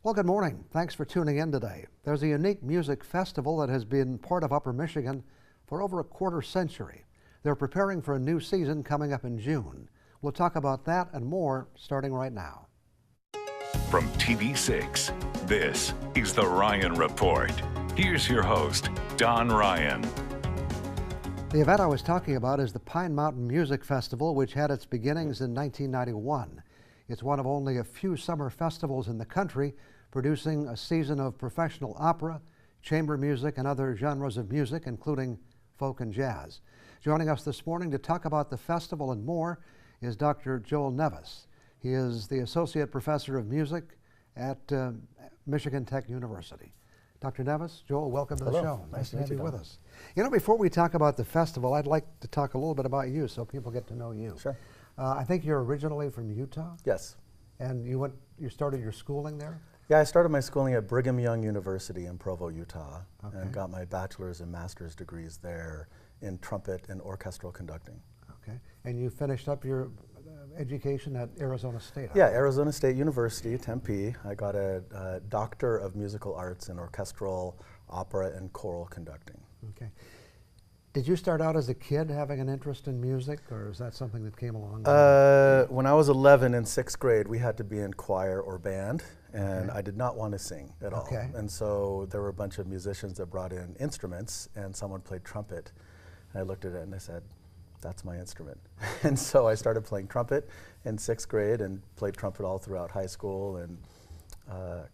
Well, good morning. Thanks for tuning in today. There's a unique music festival that has been part of Upper Michigan for over a quarter century. They're preparing for a new season coming up in June. We'll talk about that and more starting right now. From TV6, this is The Ryan Report. Here's your host, Don Ryan. The event I was talking about is the Pine Mountain Music Festival, which had its beginnings in 1991. It's one of only a few summer festivals in the country producing a season of professional opera, chamber music, and other genres of music, including folk and jazz. Joining us this morning to talk about the festival and more is Dr. Joel Nevis. He is the Associate Professor of Music at Michigan Tech University. Dr. Nevis, Joel, welcome to the show. Nice to have you with Don. us. You know, before we talk about the festival, I'd like to talk a little bit about you so people get to know you. Sure. I think you're originally from Utah? Yes. And you started your schooling there? Yeah, I started my schooling at Brigham Young University in Provo, Utah, Okay. and got my bachelor's and master's degrees there in trumpet and orchestral conducting. Okay. And you finished up your education at Arizona State? Yeah, Arizona State University, Tempe. I got a Doctor of Musical Arts in orchestral, opera, and choral conducting. Okay. Did you start out as a kid having an interest in music, or is that something that came along? When I was 11 in 6th grade, we had to be in choir or band, and Okay. I did not want to sing at all. Okay. And so there were a bunch of musicians that brought in instruments, and someone played trumpet. And I looked at it and I said, that's my instrument. And so I started playing trumpet in 6th grade and played trumpet all throughout high school and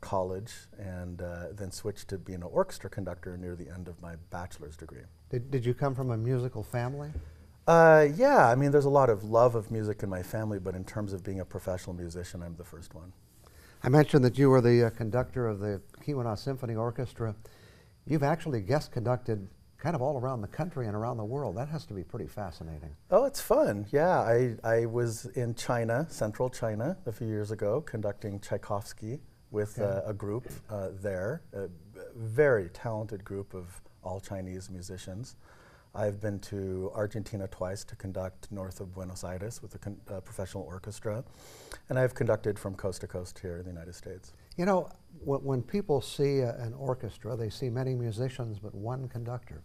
college, and then switched to being an orchestra conductor near the end of my bachelor's degree. Did you come from a musical family? Yeah, I mean, there's a lot of love of music in my family, but in terms of being a professional musician, I'm the first one. I mentioned that you were the conductor of the Keweenaw Symphony Orchestra. You've actually guest conducted kind of all around the country and around the world. That has to be pretty fascinating. Oh, it's fun. Yeah, I was in China, central China, a few years ago, conducting Tchaikovsky with Okay. a group there, a very talented group of all Chinese musicians. I've been to Argentina twice to conduct north of Buenos Aires with a professional orchestra, and I've conducted from coast to coast here in the United States. You know, when people see an orchestra, they see many musicians but one conductor.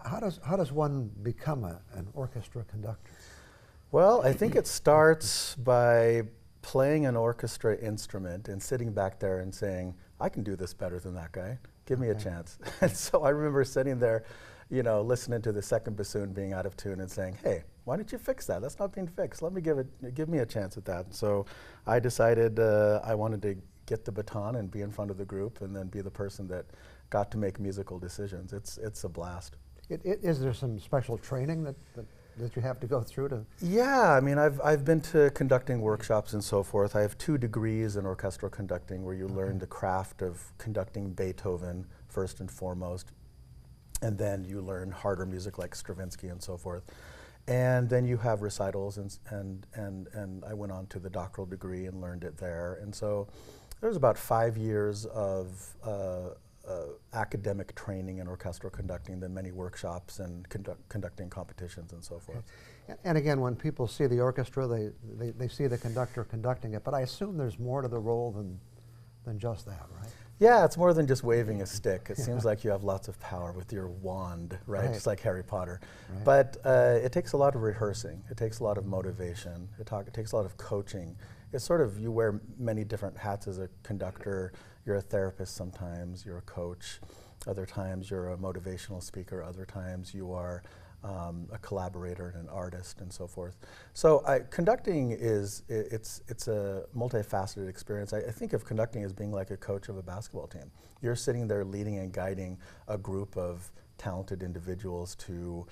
How does one become an orchestra conductor? Well, I think it starts by playing an orchestra instrument and sitting back there and saying, I can do this better than that guy. Give me a chance. And so I remember sitting there, you know, listening to the second bassoon being out of tune and saying, hey, why don't you fix that? That's not being fixed. Give me a chance at that. So I decided I wanted to get the baton and be in front of the group and then be the person that got to make musical decisions. It's a blast. Is there some special training that you have to go through to? Yeah, I mean, I've been to conducting workshops and so forth. I have 2 degrees in orchestral conducting where you learn the craft of conducting Beethoven first and foremost, and then you learn harder music like Stravinsky and so forth. And then you have recitals, and I went on to the doctoral degree and learned it there. And so there's about 5 years of academic training in orchestral conducting, then many workshops and conducting competitions and so forth. And again, when people see the orchestra, they see the conductor conducting it, but I assume there's more to the role than just that, right? Yeah, it's more than just waving a stick. It seems like you have lots of power with your wand, right? Just like Harry Potter. Right. But it takes a lot of rehearsing. It takes a lot of motivation. It takes a lot of coaching. It's sort of, you wear many different hats as a conductor. You're a therapist sometimes, you're a coach. Other times you're a motivational speaker. Other times you are a collaborator and an artist and so forth. So conducting it's a multifaceted experience. I think of conducting as being like a coach of a basketball team. You're sitting there leading and guiding a group of talented individuals to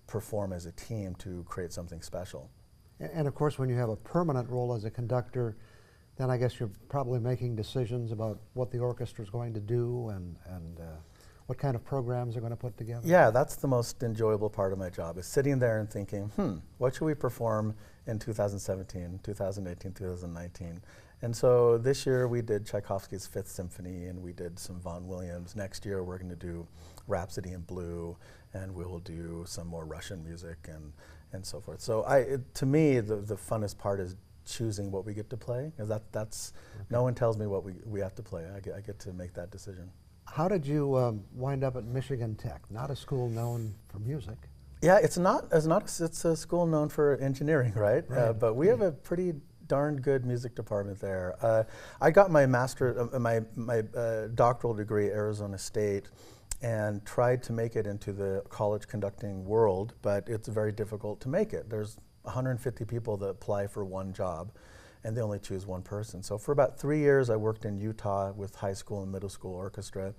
perform as a team to create something special. And of course, when you have a permanent role as a conductor, then I guess you're probably making decisions about what the orchestra is going to do and what kind of programs they're going to put together. Yeah, that's the most enjoyable part of my job, is sitting there and thinking, what should we perform in 2017, 2018, 2019? And so this year we did Tchaikovsky's Fifth Symphony, and we did some Vaughan Williams. Next year we're going to do Rhapsody in Blue, and we will do some more Russian music and so forth. So to me, the funnest part is choosing what we get to play. 'Cause that's no one tells me what we have to play. I get to make that decision. How did you wind up at Michigan Tech? Not a school known for music. Yeah, it's a school known for engineering, right? Right. But we have a pretty darn good music department there. I got my my doctoral degree at Arizona State, and tried to make it into the college conducting world, but it's very difficult to make it. There's 150 people that apply for one job, and they only choose one person. So for about 3 years, I worked in Utah with high school and middle school orchestra.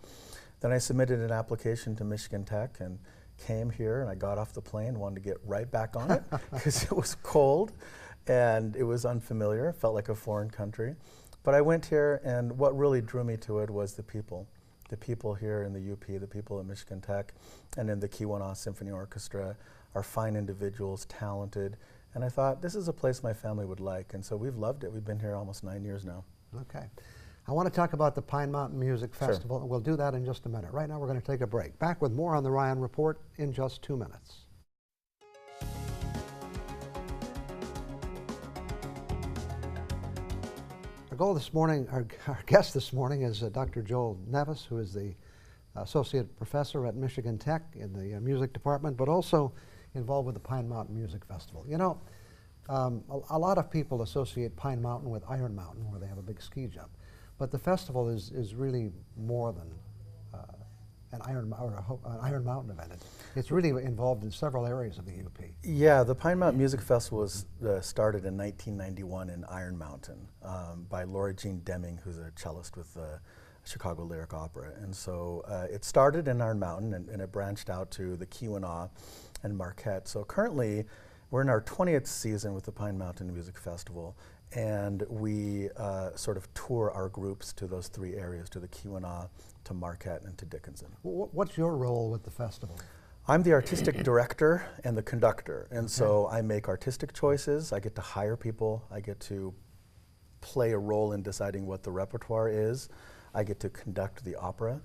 Then I submitted an application to Michigan Tech and came here, and I got off the plane, wanted to get right back on it because it was cold and it was unfamiliar, felt like a foreign country. But I went here, and what really drew me to it was the people. The people here in the UP, the people at Michigan Tech and in the Keweenaw Symphony Orchestra are fine individuals, talented, and I thought this is a place my family would like, and so we've loved it. We've been here almost 9 years now. Okay. I want to talk about the Pine Mountain Music Sure. Festival, and we'll do that in just a minute. Right now we're going to take a break. Back with more on the Ryan Report in just 2 minutes. Our goal this morning, our guest this morning is Dr. Joel Nevis, who is the Associate Professor at Michigan Tech in the music department, but also involved with the Pine Mountain Music Festival. You know, a lot of people associate Pine Mountain with Iron Mountain, where they have a big ski jump. But the festival is really more than an Iron Mountain event. It's really involved in several areas of the UP. Yeah, the Pine Mountain Music Festival was started in 1991 in Iron Mountain by Laura Jean Deming, who's a cellist with the Chicago Lyric Opera. And so it started in Iron Mountain, and it branched out to the Keweenaw and Marquette. So currently, we're in our 20th season with the Pine Mountain Music Festival, and we sort of tour our groups to those three areas, to the Keweenaw, to Marquette, and to Dickinson. What's your role with the festival? I'm the artistic director and the conductor, and so I make artistic choices. I get to hire people. I get to play a role in deciding what the repertoire is. I get to conduct the opera.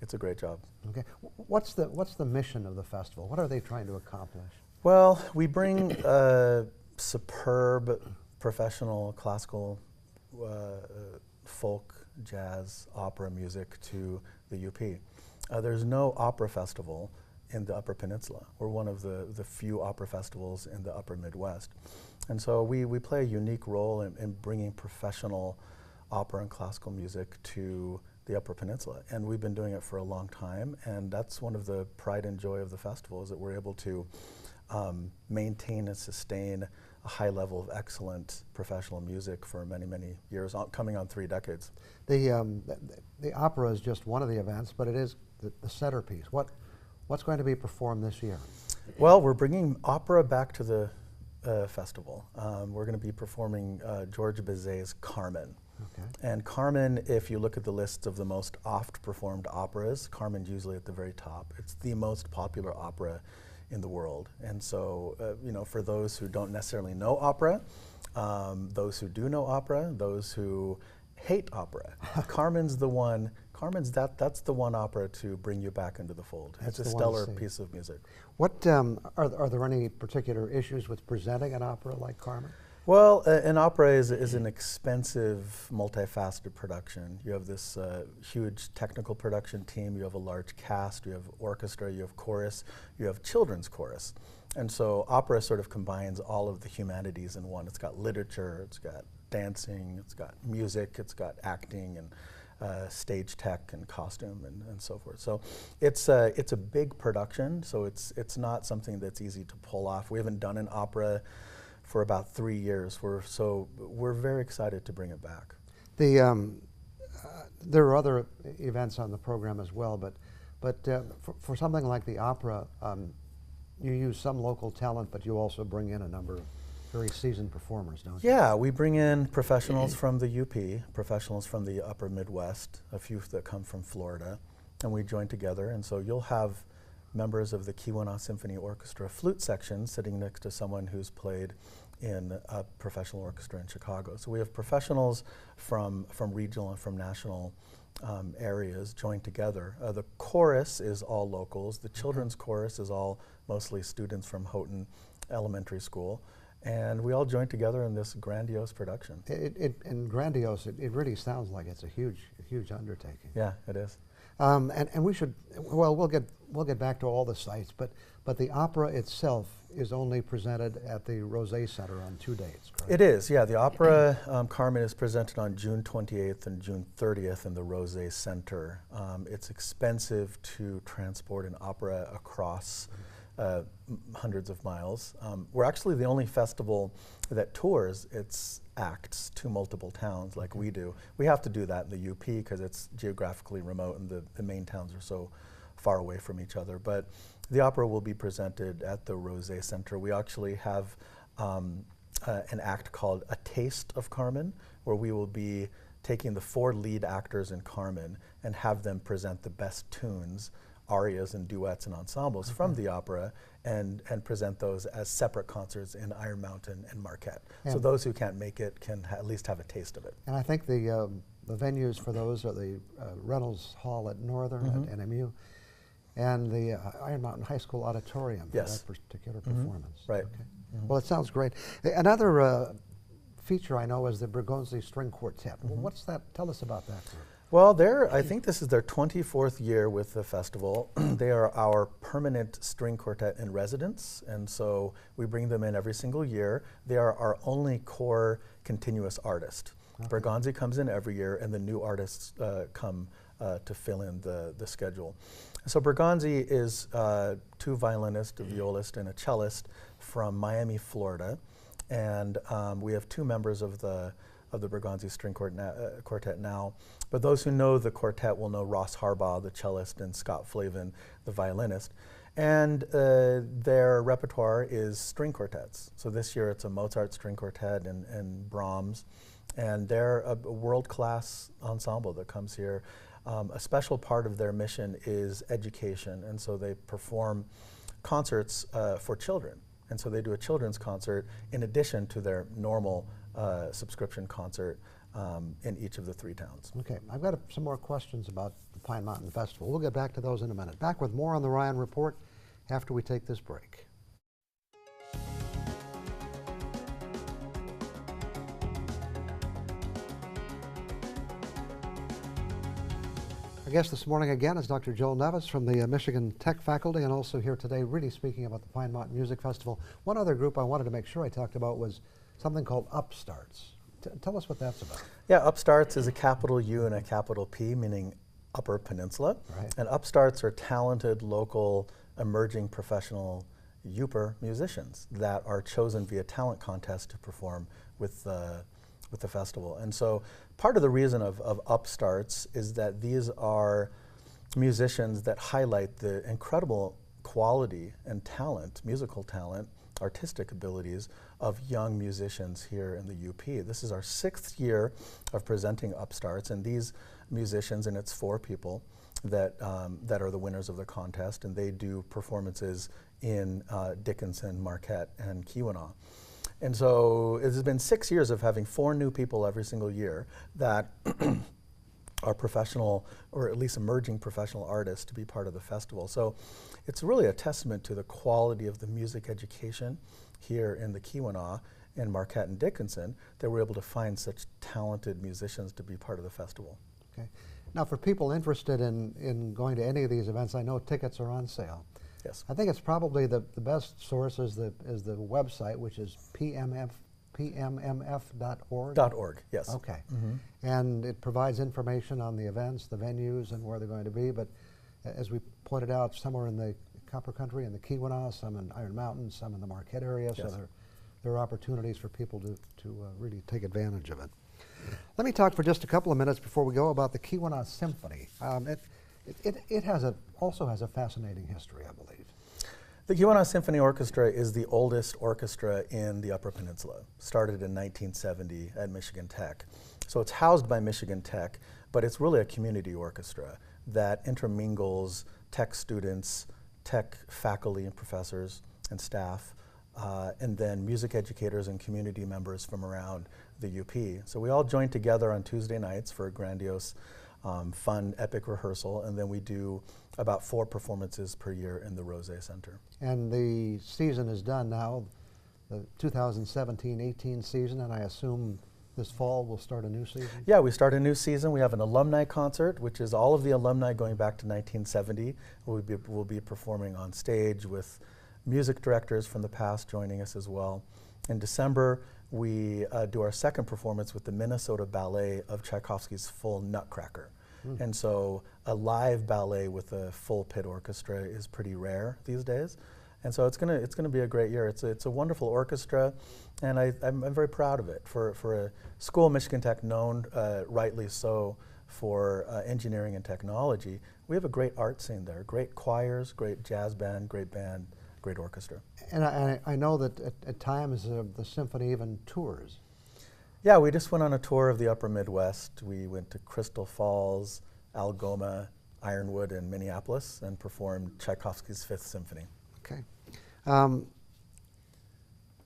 It's a great job. Okay. What's the mission of the festival? What are they trying to accomplish? Well, we bring superb professional classical, folk, jazz, opera music to the UP. There's no opera festival in the Upper Peninsula. We're one of the few opera festivals in the Upper Midwest. And so we play a unique role in bringing professional opera and classical music to the Upper Peninsula. And we've been doing it for a long time, and that's one of the pride and joy of the festival, is that we're able to maintain and sustain a high level of excellent professional music for many, many years, coming on 3 decades. The opera is just one of the events, but it is the centerpiece. What's going to be performed this year? Well, we're bringing opera back to the festival. We're going to be performing George Bizet's Carmen. Okay. And Carmen, if you look at the lists of the most oft-performed operas, Carmen's usually at the very top. It's the most popular opera in the world. And so, you know, for those who don't necessarily know opera, those who do know opera, those who hate opera, Carmen's the one. That's the one opera to bring you back into the fold. That's it's a the one to stellar see. piece of music. What are there any particular issues with presenting an opera like Carmen? Well, an opera is an expensive, multifaceted production. You have this huge technical production team, you have a large cast, you have orchestra, you have chorus, you have children's chorus. And so opera sort of combines all of the humanities in one. It's got literature, it's got dancing, it's got music, it's got acting, and stage tech and costume and so forth. So it's a big production, so it's not something that's easy to pull off. We haven't done an opera for about 3 years. We're very excited to bring it back. There are other events on the program as well, but for something like the opera, you use some local talent, but you also bring in a number of very seasoned performers, don't you? Yeah, we bring in professionals from the UP, professionals from the Upper Midwest, a few that come from Florida, and we join together. And so you'll have members of the Keweenaw Symphony Orchestra flute section sitting next to someone who's played in a professional orchestra in Chicago. So we have professionals from regional and from national areas joined together. The chorus is all locals. The children's chorus is all mostly students from Houghton Elementary School. And we all joined together in this grandiose production. And grandiose, it really sounds like it's a huge undertaking. Yeah, it is. And we should, well, we'll get back to all the sites, but the opera itself is only presented at the Rosé Center on 2 dates, correct? It is, yeah. The opera Carmen is presented on June 28th and June 30th in the Rosé Center. It's expensive to transport an opera across hundreds of miles. We're actually the only festival that tours its acts to multiple towns like we do. We have to do that in the UP because it's geographically remote and the main towns are so far away from each other. But the opera will be presented at the Rosé Center. We actually have an act called A Taste of Carmen, where we will be taking the 4 lead actors in Carmen and have them present the best tunes, arias and duets and ensembles from the opera and present those as separate concerts in Iron Mountain and Marquette. So those who can't make it can at least have a taste of it. And I think the venues for those are the Reynolds Hall at Northern at NMU and the Iron Mountain High School Auditorium for Yes. that particular performance. Right. Okay. Well, it sounds great. Another feature I know is the Bergonzi String Quartet. Well, what's that? Tell us about that group. Well, I think this is their 24th year with the festival. They are our permanent string quartet in residence, and so we bring them in every single year. They are our only core continuous artist. Bergonzi comes in every year, and the new artists come to fill in the schedule. So Bergonzi is 2 violinists, a violist, and a cellist from Miami, Florida, and we have 2 members of the Bergonzi String Quartet now. But those who know the quartet will know Ross Harbaugh, the cellist, and Scott Flavin, the violinist. And their repertoire is string quartets. So this year it's a Mozart string quartet and Brahms. And they're a world-class ensemble that comes here. A special part of their mission is education. And so they perform concerts for children. And so they do a children's concert in addition to their normal subscription concert in each of the 3 towns. Okay, I've got some more questions about the Pine Mountain Festival. We'll get back to those in a minute. Back with more on the Ryan Report after we take this break. Our guest this morning again is Dr. Joel Nevis from the Michigan Tech faculty, and also here today really speaking about the Pine Mountain Music Festival. One other group I wanted to make sure I talked about was something called Upstarts. Tell us what that's about. Yeah, Upstarts is a capital U and a capital P, meaning Upper Peninsula. Right. And Upstarts are talented, local, emerging professional Yooper musicians that are chosen via talent contest to perform with the festival. And so part of the reason of Upstarts is that these are musicians that highlight the incredible quality and talent, musical talent, artistic abilities of young musicians here in the UP. This is our 6th year of presenting Upstarts, and these musicians, and it's 4 people that are the winners of the contest, and they do performances in Dickinson, Marquette, and Keweenaw. And so it has been 6 years of having 4 new people every single year that are professional, or at least emerging professional artists to be part of the festival. So it's really a testament to the quality of the music education here in the Keweenaw, in Marquette and Dickinson, that we're able to find such talented musicians to be part of the festival. Okay. Now for people interested in going to any of these events, I know tickets are on sale. Yes. I think it's probably the best source is the website, which is pmmf.org. .org, yes. Okay. And it provides information on the events, the venues, and where they're going to be. But as we pointed out, some are in the Copper Country and the Keweenaw, some in Iron Mountain, some in the Marquette area. Yes. So there are opportunities for people to really take advantage of it. Let me talk for just a couple of minutes before we go about the Keweenaw Symphony. It also has a fascinating history, I believe. The Keweenaw Symphony Orchestra is the oldest orchestra in the Upper Peninsula. Started in 1970 at Michigan Tech. So it's housed by Michigan Tech, but it's really a community orchestra that intermingles Tech students, Tech faculty and professors and staff, and then music educators and community members from around the UP. So we all join together on Tuesday nights for a grandiose, fun, epic rehearsal, and then we do about 4 performances per year in the Rosé Center. And the season is done now. the 2017-18 season, and I assume this fall we'll start a new season? Yeah, we start a new season. We have an alumni concert, which is all of the alumni going back to 1970. We'll be performing on stage with music directors from the past joining us as well. In December, we do our second performance with the Minnesota Ballet of Tchaikovsky's Full Nutcracker. And so a live ballet with a full pit orchestra is pretty rare these days. And so it's gonna be a great year. It's a wonderful orchestra, and I'm very proud of it. For a school, Michigan Tech, known rightly so for engineering and technology, we have a great art scene there. Great choirs, great jazz band, great orchestra. And I know that at times the symphony even tours. Yeah, we just went on a tour of the upper Midwest. We went to Crystal Falls, Algoma, Ironwood, and Minneapolis, and performed Tchaikovsky's Fifth Symphony. Okay.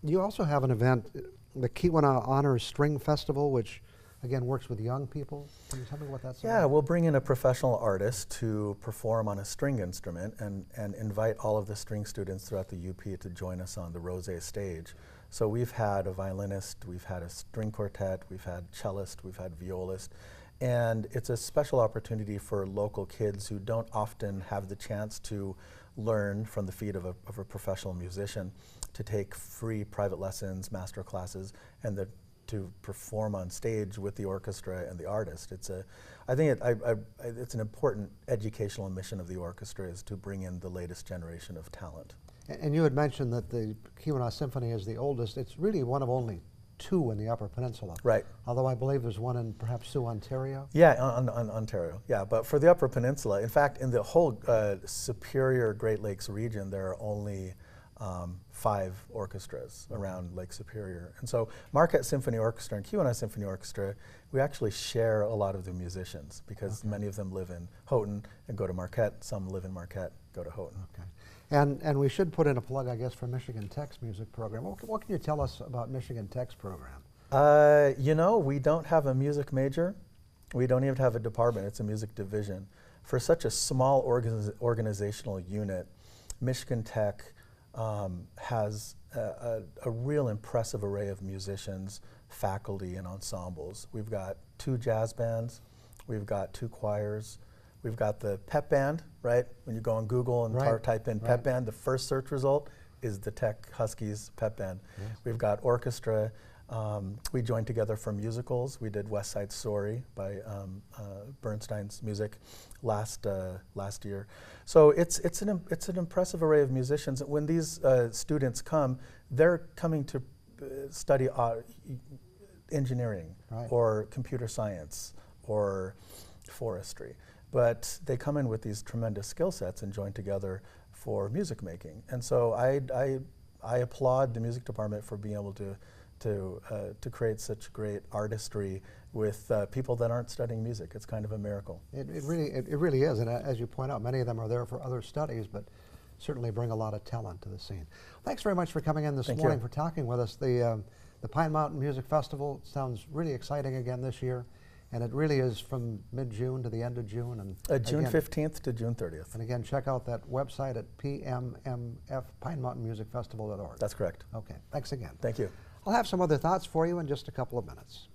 You also have an event, the Keweenaw Honors String Festival, which again works with young people. Can you tell me what that's about? Yeah, we'll bring in a professional artist to perform on a string instrument and invite all of the string students throughout the UP to join us on the Rosé stage. So we've had a violinist, we've had a string quartet, we've had cellist, we've had violist, and it's a special opportunity for local kids who don't often have the chance to learn from the feet of a professional musician, to take free private lessons, master classes, and to perform on stage with the orchestra and the artist. I think it's an important educational mission of the orchestra, is to bring in the latest generation of talent. And you had mentioned that the Keweenaw Symphony is the oldest. It's really one of only two in the Upper Peninsula. Right. Although I believe there's one in perhaps Sioux, Ontario. Yeah, on Ontario. Yeah, but for the Upper Peninsula, in fact, in the whole Superior Great Lakes region, there are only 5 orchestras around Lake Superior. And so Marquette Symphony Orchestra and Keweenaw Symphony Orchestra, we actually share a lot of the musicians, because many of them live in Houghton and go to Marquette. Some live in Marquette, go to Houghton. Okay. And we should put in a plug, I guess, for Michigan Tech's music program. What can you tell us about Michigan Tech's program? You know, we don't have a music major. We don't even have a department. It's a music division. For such a small organizational unit, Michigan Tech has a real impressive array of musicians, faculty, and ensembles. We've got 2 jazz bands. We've got 2 choirs. We've got the pep band, right? When you go on Google and type in pep band, the first search result is the Tech Huskies pep band. Yes. We've got orchestra. We joined together for musicals. We did West Side Story by Bernstein's music last year. So it's an impressive array of musicians. When these students come, they're coming to study engineering or computer science or forestry. But they come in with these tremendous skill sets and join together for music making. And so I applaud the music department for being able to create such great artistry with people that aren't studying music. It's kind of a miracle. It really is, and as you point out, many of them are there for other studies, but certainly bring a lot of talent to the scene. Thanks very much for coming in this morning, for talking with us. The Pine Mountain Music Festival sounds really exciting again this year, and it really is from mid-June to the end of June. And June 15th to June 30th. And again, check out that website at PMMF, PineMountainMusicFestival.org. That's correct. Okay, thanks again. Thank you. I'll have some other thoughts for you in just a couple of minutes.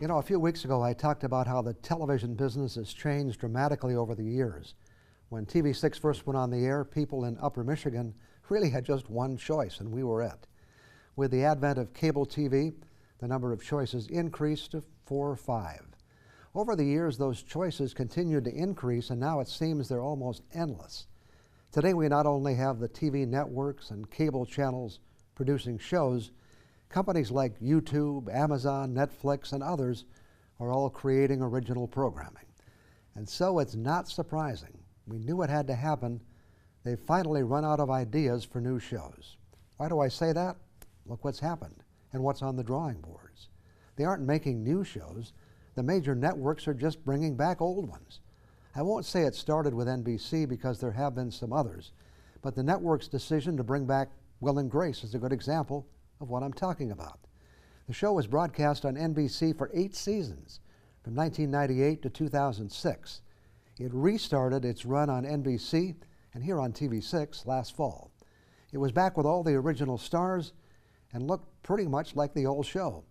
You know, a few weeks ago I talked about how the television business has changed dramatically over the years. When TV6 first went on the air, people in Upper Michigan really had just one choice, and we were it. With the advent of cable TV, the number of choices increased to 4 or 5. Over the years, those choices continued to increase, and now it seems they're almost endless. Today, we not only have the TV networks and cable channels producing shows, companies like YouTube, Amazon, Netflix, and others are all creating original programming. And so it's not surprising. We knew it had to happen. They've finally run out of ideas for new shows. Why do I say that? Look what's happened and what's on the drawing boards. They aren't making new shows. The major networks are just bringing back old ones. I won't say it started with NBC because there have been some others, but the network's decision to bring back Will and Grace is a good example of what I'm talking about. The show was broadcast on NBC for 8 seasons, from 1998 to 2006. It restarted its run on NBC and here on TV6 last fall. It was back with all the original stars and looked pretty much like the old show,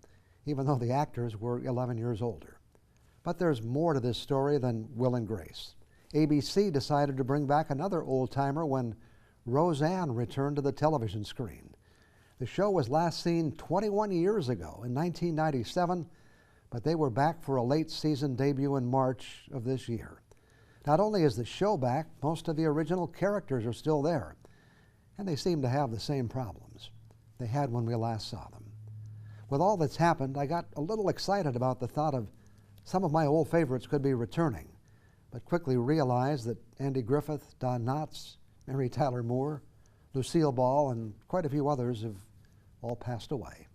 even though the actors were 11 years older. But there's more to this story than Will and Grace. ABC decided to bring back another old-timer when Roseanne returned to the television screen. The show was last seen 21 years ago in 1997, but they were back for a late season debut in March of this year. Not only is the show back, most of the original characters are still there, and they seem to have the same problems they had when we last saw them. With all that's happened, I got a little excited about the thought of some of my old favorites could be returning, but quickly realized that Andy Griffith, Don Knotts, Mary Tyler Moore, Lucille Ball, and quite a few others have all passed away.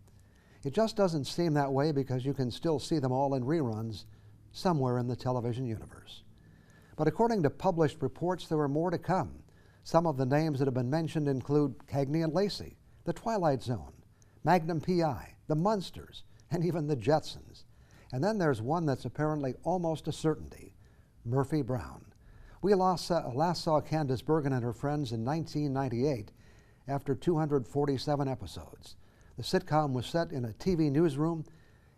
It just doesn't seem that way because you can still see them all in reruns somewhere in the television universe. But according to published reports, there are more to come. Some of the names that have been mentioned include Cagney and Lacey, The Twilight Zone, Magnum P.I., The Munsters, and even The Jetsons. And then there's one that's apparently almost a certainty, Murphy Brown. We last saw Candice Bergen and her friends in 1998 after 247 episodes. The sitcom was set in a TV newsroom,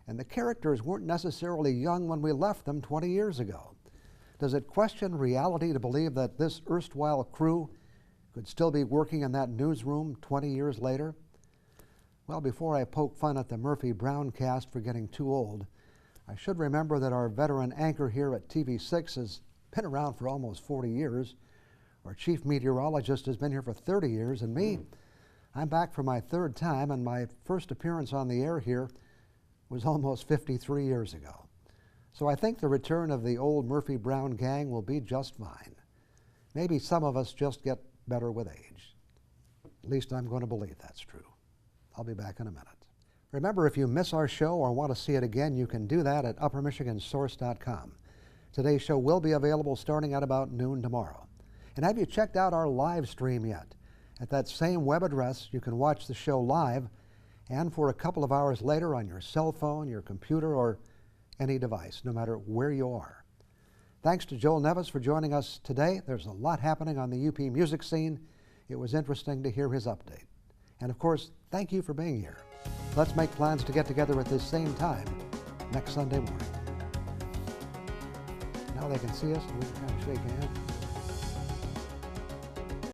and the characters weren't necessarily young when we left them 20 years ago. Does it question reality to believe that this erstwhile crew could still be working in that newsroom 20 years later? Well, before I poke fun at the Murphy Brown cast for getting too old, I should remember that our veteran anchor here at TV6 has been around for almost 40 years. Our chief meteorologist has been here for 30 years, and me, I'm back for my third time, and my first appearance on the air here was almost 53 years ago. So I think the return of the old Murphy Brown gang will be just fine. Maybe some of us just get better with age. At least I'm going to believe that's true. I'll be back in a minute. Remember, if you miss our show or want to see it again, you can do that at uppermichigansource.com. Today's show will be available starting at about noon tomorrow. And have you checked out our live stream yet? At that same web address, you can watch the show live and for a couple of hours later on your cell phone, your computer, or any device, no matter where you are. Thanks to Joel Nevis for joining us today. There's a lot happening on the UP music scene. It was interesting to hear his update. And of course, thank you for being here. Let's make plans to get together at this same time next Sunday morning. Now they can see us and we can kind of shake hands.